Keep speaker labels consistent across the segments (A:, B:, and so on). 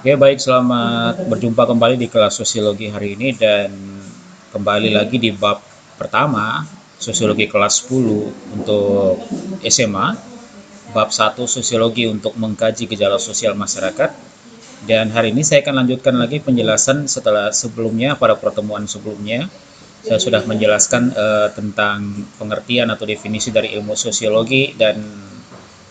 A: Oke, baik, selamat berjumpa kembali di kelas sosiologi hari ini dan kembali lagi di bab pertama, sosiologi kelas 10 untuk SMA, bab satu sosiologi untuk mengkaji gejala sosial masyarakat. Dan hari ini saya akan lanjutkan lagi penjelasan setelah sebelumnya, pada pertemuan sebelumnya. Saya sudah menjelaskan tentang pengertian atau definisi dari ilmu sosiologi dan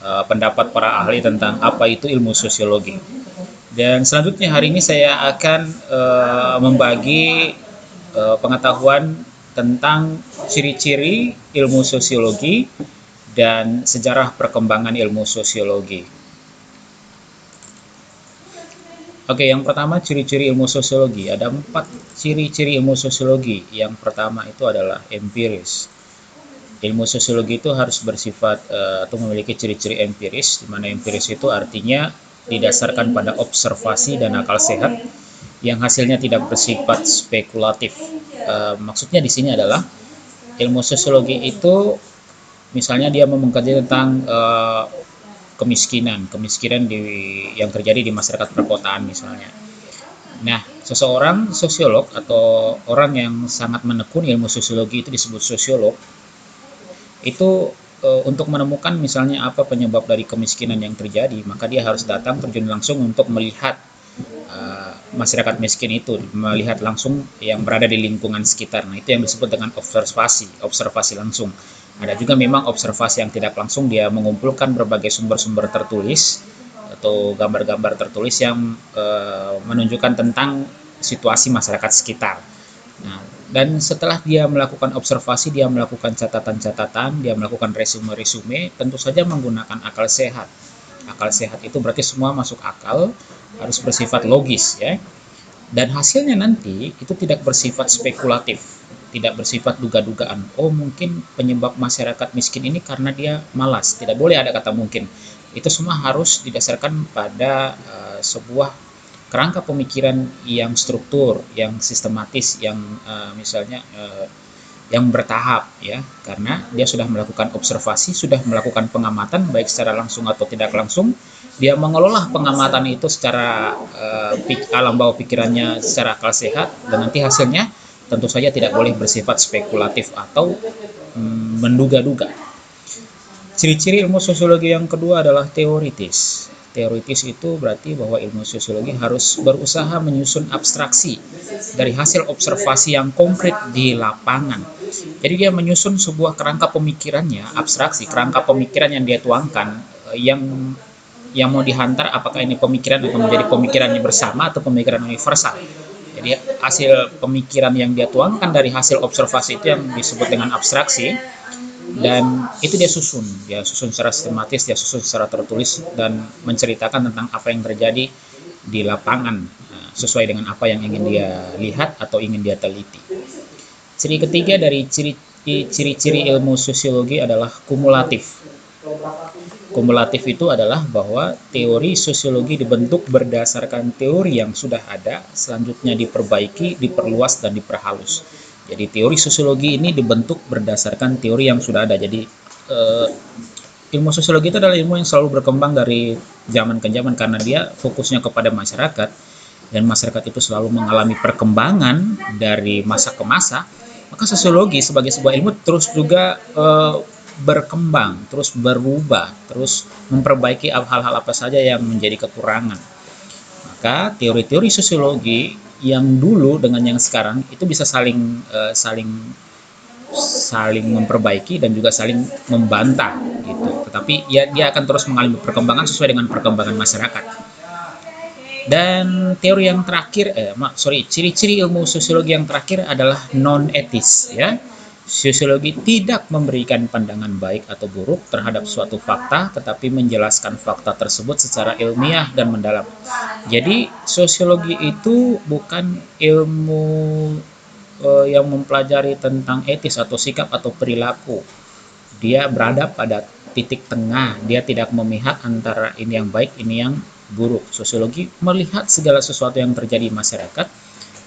A: pendapat para ahli tentang apa itu ilmu sosiologi. Dan selanjutnya hari ini saya akan membagi pengetahuan tentang ciri-ciri ilmu sosiologi dan sejarah perkembangan ilmu sosiologi. Oke, yang pertama ciri-ciri ilmu sosiologi. Ada 4 ciri-ciri ilmu sosiologi. Yang pertama itu adalah empiris. Ilmu sosiologi itu harus bersifat atau memiliki ciri-ciri empiris, di mana empiris itu artinya didasarkan pada observasi dan akal sehat yang hasilnya tidak bersifat spekulatif. Maksudnya di sini adalah ilmu sosiologi itu misalnya dia mengkaji tentang kemiskinan yang terjadi di masyarakat perkotaan misalnya. Nah, seseorang sosiolog atau orang yang sangat menekuni ilmu sosiologi itu disebut sosiolog. Itu untuk menemukan misalnya apa penyebab dari kemiskinan yang terjadi, maka dia harus datang terjun langsung untuk melihat masyarakat miskin itu, melihat langsung yang berada di lingkungan sekitar. Nah, itu yang disebut dengan observasi langsung. Ada juga memang observasi yang tidak langsung, dia mengumpulkan berbagai sumber-sumber tertulis atau gambar-gambar tertulis yang menunjukkan tentang situasi masyarakat sekitar. Nah, dan setelah dia melakukan observasi, dia melakukan catatan-catatan, dia melakukan resume-resume, tentu saja menggunakan akal sehat. Akal sehat itu berarti semua masuk akal, harus bersifat logis ya. Dan hasilnya nanti itu tidak bersifat spekulatif, tidak bersifat duga-dugaan. Oh, mungkin penyebab masyarakat miskin ini karena dia malas. Tidak boleh ada kata mungkin. Itu semua harus didasarkan pada sebuah kerangka pemikiran yang struktur, yang sistematis, yang misalnya yang bertahap ya, karena dia sudah melakukan observasi, sudah melakukan pengamatan baik secara langsung atau tidak langsung. Dia mengelola pengamatan itu secara alam bawah pikirannya secara akal sehat, dan nanti hasilnya tentu saja tidak boleh bersifat spekulatif atau menduga-duga. Ciri-ciri ilmu sosiologi yang kedua adalah teoritis. Teoritis itu berarti bahwa ilmu sosiologi harus berusaha menyusun abstraksi dari hasil observasi yang konkret di lapangan. Jadi dia menyusun sebuah kerangka pemikirannya, abstraksi, kerangka pemikiran yang dia tuangkan, yang mau dihantar, apakah ini pemikiran akan menjadi pemikirannya bersama atau pemikiran universal. Jadi hasil pemikiran yang dia tuangkan dari hasil observasi itu yang disebut dengan abstraksi, dan itu dia susun secara sistematis, dia susun secara tertulis dan menceritakan tentang apa yang terjadi di lapangan sesuai dengan apa yang ingin dia lihat atau ingin dia teliti. Ciri ketiga dari ciri-ciri ilmu sosiologi adalah kumulatif. Kumulatif itu adalah bahwa teori sosiologi dibentuk berdasarkan teori yang sudah ada, selanjutnya diperbaiki, diperluas, dan diperhalus. Jadi teori sosiologi ini dibentuk berdasarkan teori yang sudah ada. Jadi ilmu sosiologi itu adalah ilmu yang selalu berkembang dari zaman ke zaman karena dia fokusnya kepada masyarakat, dan masyarakat itu selalu mengalami perkembangan dari masa ke masa. Maka sosiologi sebagai sebuah ilmu terus juga berkembang, terus berubah, terus memperbaiki hal-hal apa saja yang menjadi kekurangan. Maka teori-teori sosiologi yang dulu dengan yang sekarang itu bisa saling memperbaiki dan juga saling membantah gitu. Tetapi ya dia akan terus mengalami perkembangan sesuai dengan perkembangan masyarakat. Dan teori yang terakhir, ciri-ciri ilmu sosiologi yang terakhir adalah non etis ya. Sosiologi tidak memberikan pandangan baik atau buruk terhadap suatu fakta, tetapi menjelaskan fakta tersebut secara ilmiah dan mendalam. Jadi sosiologi itu bukan ilmu yang mempelajari tentang etis atau sikap atau perilaku. Dia berada pada titik tengah, dia tidak memihak antara ini yang baik, ini yang buruk. Sosiologi melihat segala sesuatu yang terjadi di masyarakat,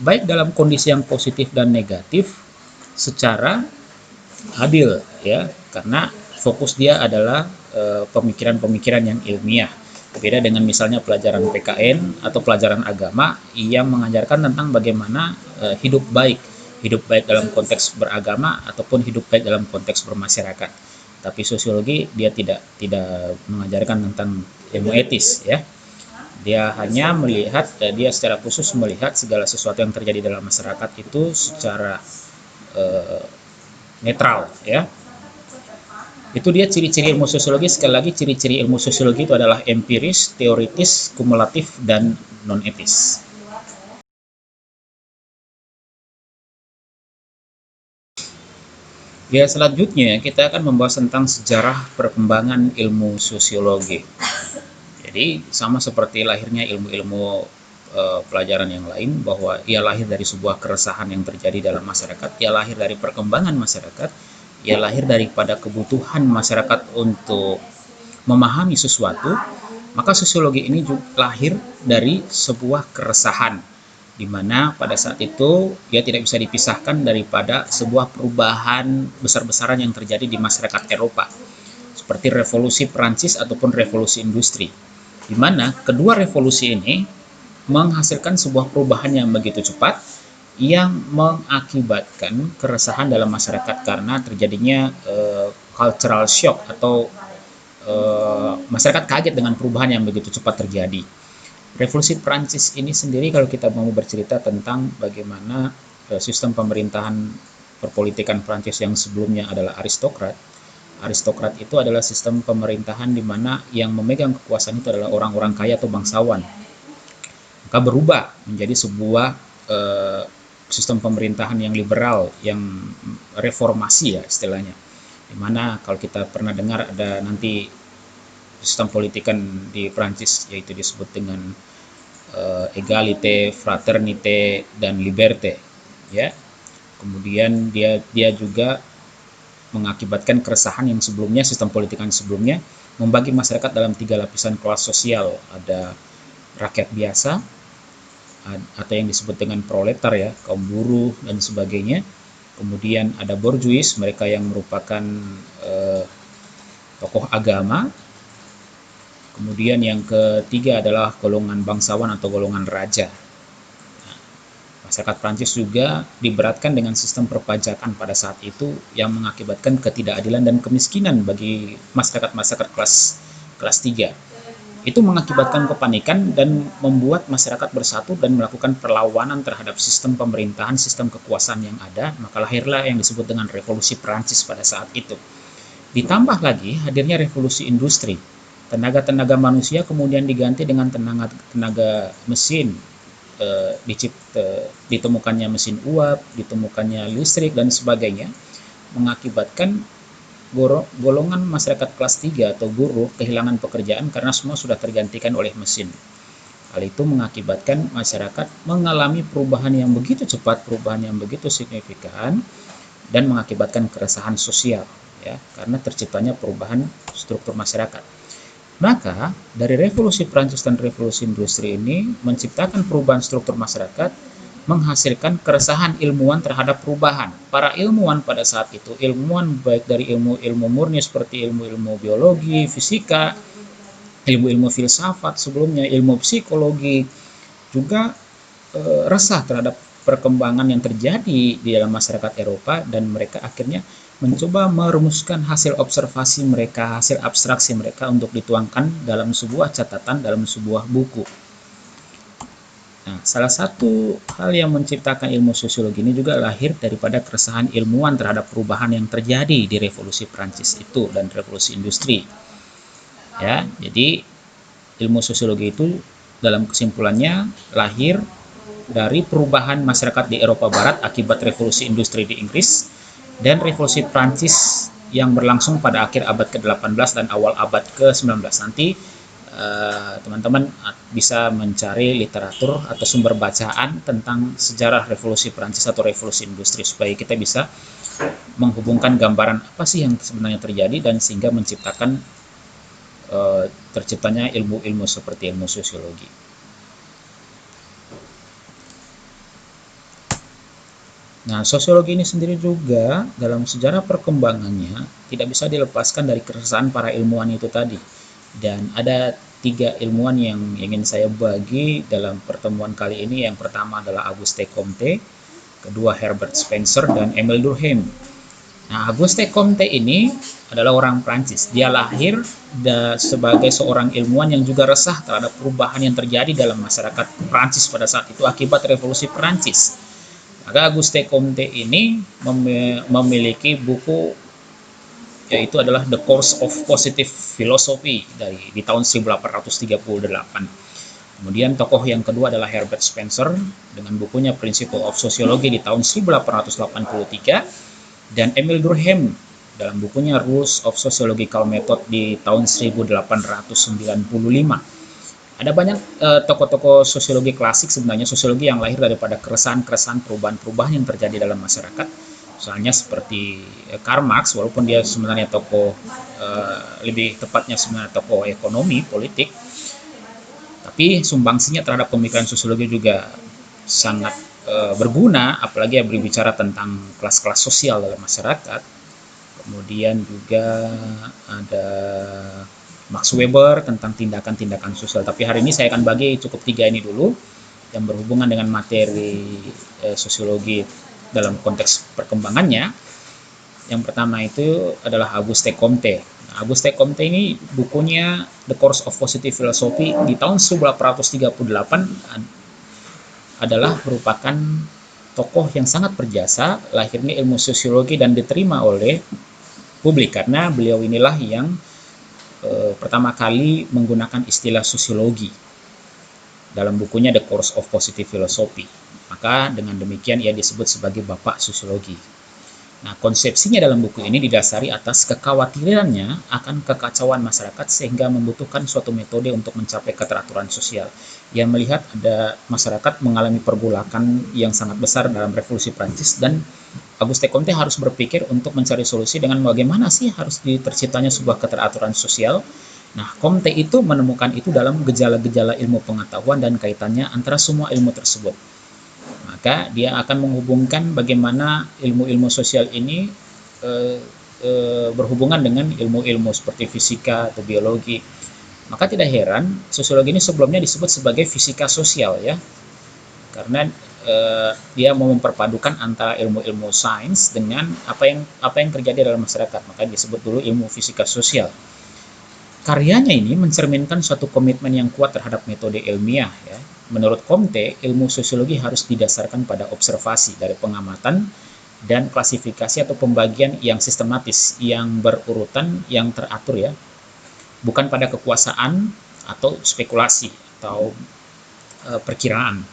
A: baik dalam kondisi yang positif dan negatif, secara adil ya, karena fokus dia adalah pemikiran-pemikiran yang ilmiah. Beda dengan misalnya pelajaran PKN atau pelajaran agama yang mengajarkan tentang bagaimana hidup baik dalam konteks beragama ataupun hidup baik dalam konteks bermasyarakat. Tapi sosiologi dia tidak mengajarkan tentang ilmu etis, ya. Dia hanya melihat, dia secara khusus melihat segala sesuatu yang terjadi dalam masyarakat itu secara eh, netral, ya. Itu dia ciri-ciri ilmu sosiologi. Sekali lagi, ciri-ciri ilmu sosiologi itu adalah empiris, teoritis, kumulatif, dan non-etis. Ya, selanjutnya kita akan membahas tentang sejarah perkembangan ilmu sosiologi. Jadi, sama seperti lahirnya ilmu-ilmu pelajaran yang lain, bahwa ia lahir dari sebuah keresahan yang terjadi dalam masyarakat, ia lahir dari perkembangan masyarakat, ia lahir daripada kebutuhan masyarakat untuk memahami sesuatu. Maka sosiologi ini juga lahir dari sebuah keresahan, di mana pada saat itu ia tidak bisa dipisahkan daripada sebuah perubahan besar-besaran yang terjadi di masyarakat Eropa, seperti revolusi Prancis ataupun revolusi industri, di mana kedua revolusi ini menghasilkan sebuah perubahan yang begitu cepat yang mengakibatkan keresahan dalam masyarakat karena terjadinya cultural shock, atau masyarakat kaget dengan perubahan yang begitu cepat terjadi. Revolusi Prancis ini sendiri, kalau kita mau bercerita tentang bagaimana sistem pemerintahan perpolitikan Prancis yang sebelumnya adalah aristokrat. Aristokrat itu adalah sistem pemerintahan di mana yang memegang kekuasaan itu adalah orang-orang kaya atau bangsawan. Maka berubah menjadi sebuah sistem pemerintahan yang liberal, yang reformasi, ya istilahnya. Dimana kalau kita pernah dengar ada nanti sistem politikan di Prancis, yaitu disebut dengan egalite, fraternite, dan liberté, ya. Kemudian dia juga mengakibatkan keresahan yang sebelumnya, sistem politikan sebelumnya membagi masyarakat dalam 3 lapisan kelas sosial. Ada rakyat biasa, atau yang disebut dengan proletar, ya, kaum buruh dan sebagainya. Kemudian ada bourgeois, mereka yang merupakan tokoh agama. Kemudian yang ketiga adalah golongan bangsawan atau golongan raja. Nah, masyarakat Prancis juga diberatkan dengan sistem perpajakan pada saat itu yang mengakibatkan ketidakadilan dan kemiskinan bagi masyarakat kelas 3. Itu mengakibatkan kepanikan dan membuat masyarakat bersatu dan melakukan perlawanan terhadap sistem pemerintahan, sistem kekuasaan yang ada. Maka lahirlah yang disebut dengan revolusi Prancis pada saat itu. Ditambah lagi hadirnya revolusi industri. Tenaga-tenaga manusia kemudian diganti dengan tenaga mesin. Ditemukannya mesin uap, ditemukannya listrik, dan sebagainya, mengakibatkan golongan masyarakat kelas 3 atau buruh kehilangan pekerjaan karena semua sudah tergantikan oleh mesin. Hal itu mengakibatkan masyarakat mengalami perubahan yang begitu cepat, perubahan yang begitu signifikan, dan mengakibatkan keresahan sosial, ya, karena terciptanya perubahan struktur masyarakat. Maka dari revolusi Prancis dan revolusi industri ini menciptakan perubahan struktur masyarakat, menghasilkan keresahan ilmuwan terhadap perubahan. Para ilmuwan pada saat itu, ilmuwan baik dari ilmu-ilmu murni seperti ilmu-ilmu biologi, fisika, ilmu-ilmu filsafat sebelumnya, ilmu psikologi, juga resah terhadap perkembangan yang terjadi di dalam masyarakat Eropa, dan mereka akhirnya mencoba merumuskan hasil observasi mereka, hasil abstraksi mereka untuk dituangkan dalam sebuah catatan, dalam sebuah buku. Nah, salah satu hal yang menciptakan ilmu sosiologi ini juga lahir daripada keresahan ilmuwan terhadap perubahan yang terjadi di revolusi Prancis itu dan revolusi industri. Ya, jadi ilmu sosiologi itu dalam kesimpulannya lahir dari perubahan masyarakat di Eropa Barat akibat revolusi industri di Inggris dan revolusi Prancis yang berlangsung pada akhir abad ke-18 dan awal abad ke-19. Nanti teman-teman bisa mencari literatur atau sumber bacaan tentang sejarah revolusi Prancis atau revolusi industri supaya kita bisa menghubungkan gambaran apa sih yang sebenarnya terjadi, dan sehingga menciptakan terciptanya ilmu-ilmu seperti ilmu sosiologi. Nah, sosiologi ini sendiri juga dalam sejarah perkembangannya tidak bisa dilepaskan dari keresahan para ilmuwan itu tadi. Dan ada tiga ilmuwan yang ingin saya bagi dalam pertemuan kali ini. Yang pertama adalah Auguste Comte, kedua Herbert Spencer, dan Emile Durkheim. Nah, Auguste Comte ini adalah orang Prancis. Dia lahir sebagai seorang ilmuwan yang juga resah terhadap perubahan yang terjadi dalam masyarakat Prancis pada saat itu akibat revolusi Prancis. Maka Auguste Comte ini memiliki buku yaitu adalah The Course of Positive Philosophy di tahun 1838. Kemudian tokoh yang kedua adalah Herbert Spencer dengan bukunya Principle of Sociology di tahun 1883. Dan Emile Durkheim dalam bukunya Rules of Sociological Method di tahun 1895. Ada banyak tokoh-tokoh sosiologi klasik sebenarnya, sosiologi yang lahir daripada keresahan-keresahan perubahan-perubahan yang terjadi dalam masyarakat. Misalnya seperti Karl Marx, walaupun dia sebenarnya tokoh lebih tepatnya sebenarnya tokoh ekonomi, politik, tapi sumbangsinya terhadap pemikiran sosiologi juga sangat berguna, apalagi ya berbicara tentang kelas-kelas sosial dalam masyarakat. Kemudian juga ada Max Weber tentang tindakan-tindakan sosial. Tapi hari ini saya akan bagi cukup tiga ini dulu yang berhubungan dengan materi sosiologi dalam konteks perkembangannya. Yang pertama itu adalah Auguste Comte. Nah, Auguste Comte ini bukunya The Course of Positive Philosophy di tahun 1838 adalah merupakan tokoh yang sangat berjasa, lahirnya ilmu sosiologi dan diterima oleh publik karena beliau inilah yang pertama kali menggunakan istilah sosiologi dalam bukunya The Course of Positive Philosophy. Maka dengan demikian ia disebut sebagai bapak sosiologi. Nah, konsepsinya dalam buku ini didasari atas kekhawatirannya akan kekacauan masyarakat sehingga membutuhkan suatu metode untuk mencapai keteraturan sosial. Ia melihat ada masyarakat mengalami pergolakan yang sangat besar dalam revolusi Prancis dan Auguste Comte harus berpikir untuk mencari solusi dengan bagaimana sih harus terciptanya sebuah keteraturan sosial. Nah, Comte itu menemukan itu dalam gejala-gejala ilmu pengetahuan dan kaitannya antara semua ilmu tersebut. Maka dia akan menghubungkan bagaimana ilmu-ilmu sosial ini berhubungan dengan ilmu-ilmu seperti fisika atau biologi. Maka tidak heran sosiologi ini sebelumnya disebut sebagai fisika sosial ya, karena dia mau memperpadukan antara ilmu-ilmu sains dengan apa yang terjadi dalam masyarakat. Maka disebut dulu ilmu fisika sosial. Karyanya ini mencerminkan suatu komitmen yang kuat terhadap metode ilmiah ya. Menurut Comte, ilmu sosiologi harus didasarkan pada observasi dari pengamatan dan klasifikasi atau pembagian yang sistematis, yang berurutan, yang teratur ya. Bukan pada kekuasaan atau spekulasi atau perkiraan.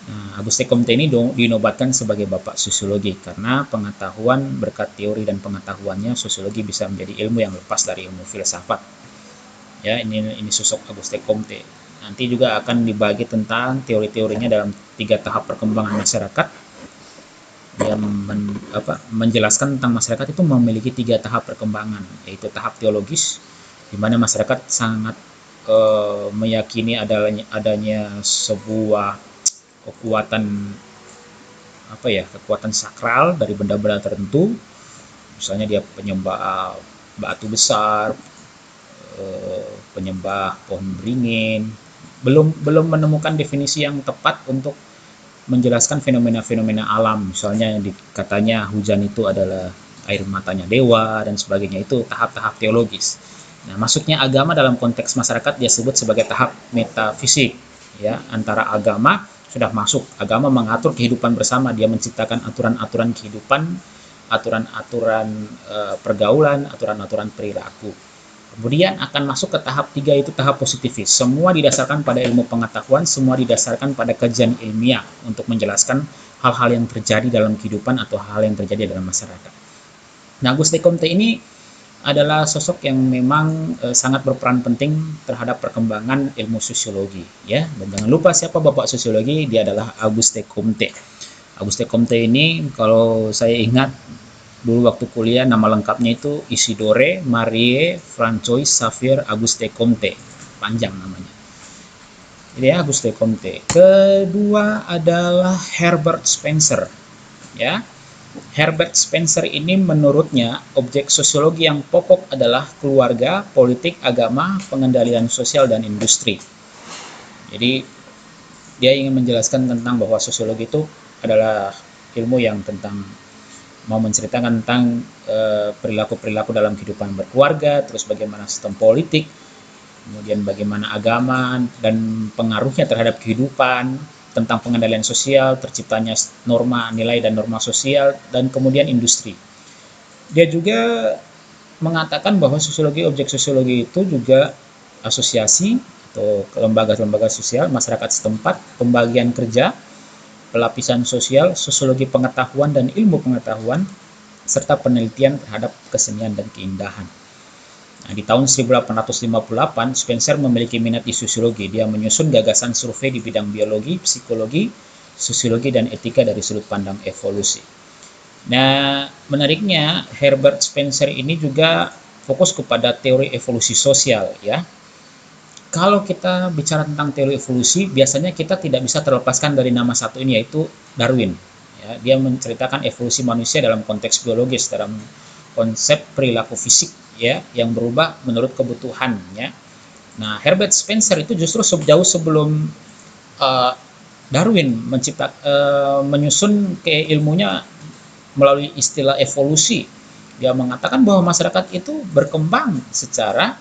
A: Nah, Auguste Comte ini dinobatkan sebagai bapak sosiologi karena pengetahuan berkat teori dan pengetahuannya sosiologi bisa menjadi ilmu yang lepas dari ilmu filsafat. Ya, ini sosok Auguste Comte. Nanti juga akan dibagi tentang teori-teorinya dalam 3 tahap perkembangan masyarakat. Dia menjelaskan tentang masyarakat itu memiliki 3 tahap perkembangan, yaitu tahap teologis, di mana masyarakat sangat meyakini adanya sebuah kekuatan sakral dari benda-benda tertentu. Misalnya dia penyembah batu besar, penyembah pohon beringin. Belum menemukan definisi yang tepat untuk menjelaskan fenomena-fenomena alam. Misalnya katanya hujan itu adalah air matanya dewa dan sebagainya. Itu tahap-tahap teologis. Nah, masuknya agama dalam konteks masyarakat dia sebut sebagai tahap metafisik. Ya, antara agama sudah masuk. Agama mengatur kehidupan bersama. Dia menciptakan aturan-aturan kehidupan, aturan-aturan pergaulan, aturan-aturan perilaku. Kemudian akan masuk ke tahap 3, itu tahap positifis. Semua didasarkan pada ilmu pengetahuan, semua didasarkan pada kajian ilmiah untuk menjelaskan hal-hal yang terjadi dalam kehidupan atau hal yang terjadi dalam masyarakat. Nah, Auguste Comte ini adalah sosok yang memang sangat berperan penting terhadap perkembangan ilmu sosiologi ya. Dan jangan lupa siapa bapak sosiologi, dia adalah Auguste Comte. Auguste Comte ini kalau saya ingat dulu waktu kuliah nama lengkapnya itu Isidore Marie Francois Xavier Auguste Comte, panjang namanya. Jadi ya, Auguste Comte. Kedua adalah Herbert Spencer ya. Herbert Spencer ini menurutnya objek sosiologi yang pokok adalah keluarga, politik, agama, pengendalian sosial, dan industri. Jadi dia ingin menjelaskan tentang bahwa sosiologi itu adalah ilmu yang tentang mau menceritakan tentang perilaku-perilaku dalam kehidupan berkeluarga, terus bagaimana sistem politik, kemudian bagaimana agama dan pengaruhnya terhadap kehidupan, tentang pengendalian sosial, terciptanya norma, nilai, dan norma sosial, dan kemudian industri. Dia juga mengatakan bahwa sosiologi, objek sosiologi itu juga asosiasi atau lembaga-lembaga sosial, masyarakat setempat, pembagian kerja, pelapisan sosial, sosiologi pengetahuan dan ilmu pengetahuan, serta penelitian terhadap kesenian dan keindahan. Nah, di tahun 1858, Spencer memiliki minat di sosiologi. Dia menyusun gagasan survei di bidang biologi, psikologi, sosiologi, dan etika dari sudut pandang evolusi. Nah, menariknya Herbert Spencer ini juga fokus kepada teori evolusi sosial, ya. Kalau kita bicara tentang teori evolusi, biasanya kita tidak bisa terlepaskan dari nama satu ini, yaitu Darwin. Ya, dia menceritakan evolusi manusia dalam konteks biologis, dalam konsep perilaku fisik, ya, yang berubah menurut kebutuhannya. Nah, Herbert Spencer itu justru jauh sebelum Darwin menyusun ke ilmunya melalui istilah evolusi. Dia mengatakan bahwa masyarakat itu berkembang secara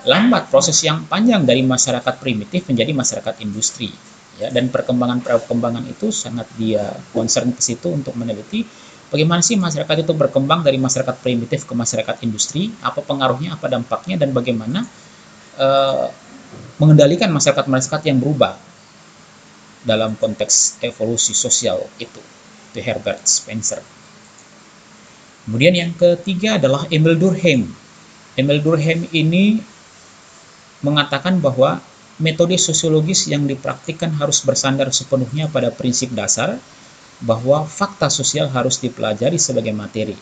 A: lambat, proses yang panjang dari masyarakat primitif menjadi masyarakat industri, ya, dan perkembangan itu sangat dia concern ke situ untuk meneliti bagaimana sih masyarakat itu berkembang dari masyarakat primitif ke masyarakat industri, apa pengaruhnya, apa dampaknya, dan bagaimana mengendalikan masyarakat-masyarakat yang berubah dalam konteks evolusi sosial itu Herbert Spencer. Kemudian yang ketiga adalah Emil Durkheim. Emil Durkheim ini mengatakan bahwa metode sosiologis yang dipraktikkan harus bersandar sepenuhnya pada prinsip dasar bahwa fakta sosial harus dipelajari sebagai materi,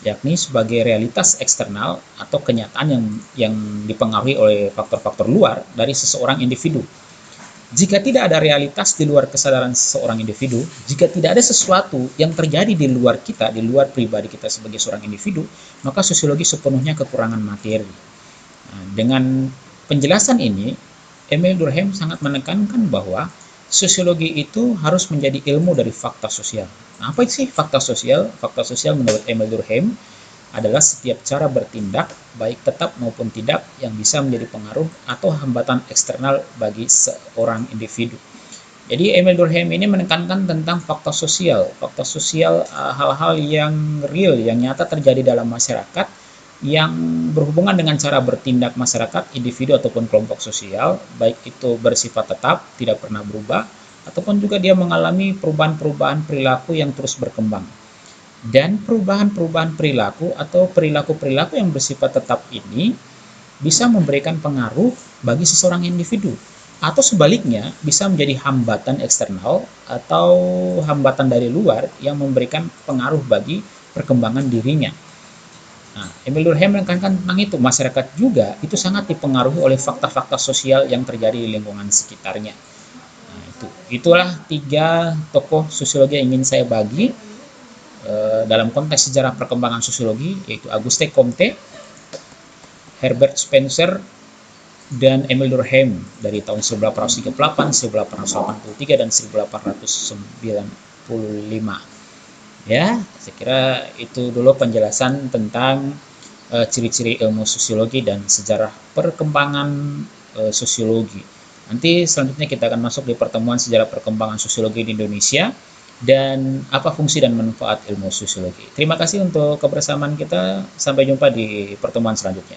A: yakni sebagai realitas eksternal atau kenyataan yang dipengaruhi oleh faktor-faktor luar dari seseorang individu. Jika tidak ada realitas di luar kesadaran seseorang individu, jika tidak ada sesuatu yang terjadi di luar kita, di luar pribadi kita sebagai seorang individu, maka sosiologi sepenuhnya kekurangan materi. Nah, dengan penjelasan ini, Emil Durkheim sangat menekankan bahwa sosiologi itu harus menjadi ilmu dari fakta sosial. Nah, apa sih fakta sosial? Fakta sosial menurut Emil Durkheim adalah setiap cara bertindak, baik tetap maupun tidak, yang bisa menjadi pengaruh atau hambatan eksternal bagi seorang individu. Jadi Emil Durkheim ini menekankan tentang fakta sosial. Fakta sosial hal-hal yang real, yang nyata terjadi dalam masyarakat, yang berhubungan dengan cara bertindak masyarakat, individu ataupun kelompok sosial, baik itu bersifat tetap, tidak pernah berubah, ataupun juga dia mengalami perubahan-perubahan perilaku yang terus berkembang. Dan perubahan-perubahan perilaku atau perilaku-perilaku yang bersifat tetap ini bisa memberikan pengaruh bagi seseorang individu, atau sebaliknya bisa menjadi hambatan eksternal atau hambatan dari luar yang memberikan pengaruh bagi perkembangan dirinya. Nah, Emil Durkheim menekankan tentang itu, masyarakat juga itu sangat dipengaruhi oleh fakta-fakta sosial yang terjadi di lingkungan sekitarnya. Nah, itulah 3 tokoh sosiologi yang ingin saya bagi dalam konteks sejarah perkembangan sosiologi, yaitu Auguste Comte, Herbert Spencer, dan Emil Durkheim dari tahun 1838, 1883, dan 1895. Ya, saya kira itu dulu penjelasan tentang ciri-ciri ilmu sosiologi dan sejarah perkembangan sosiologi. Nanti selanjutnya kita akan masuk di pertemuan sejarah perkembangan sosiologi di Indonesia dan apa fungsi dan manfaat ilmu sosiologi. Terima kasih untuk kebersamaan kita. Sampai jumpa di pertemuan selanjutnya.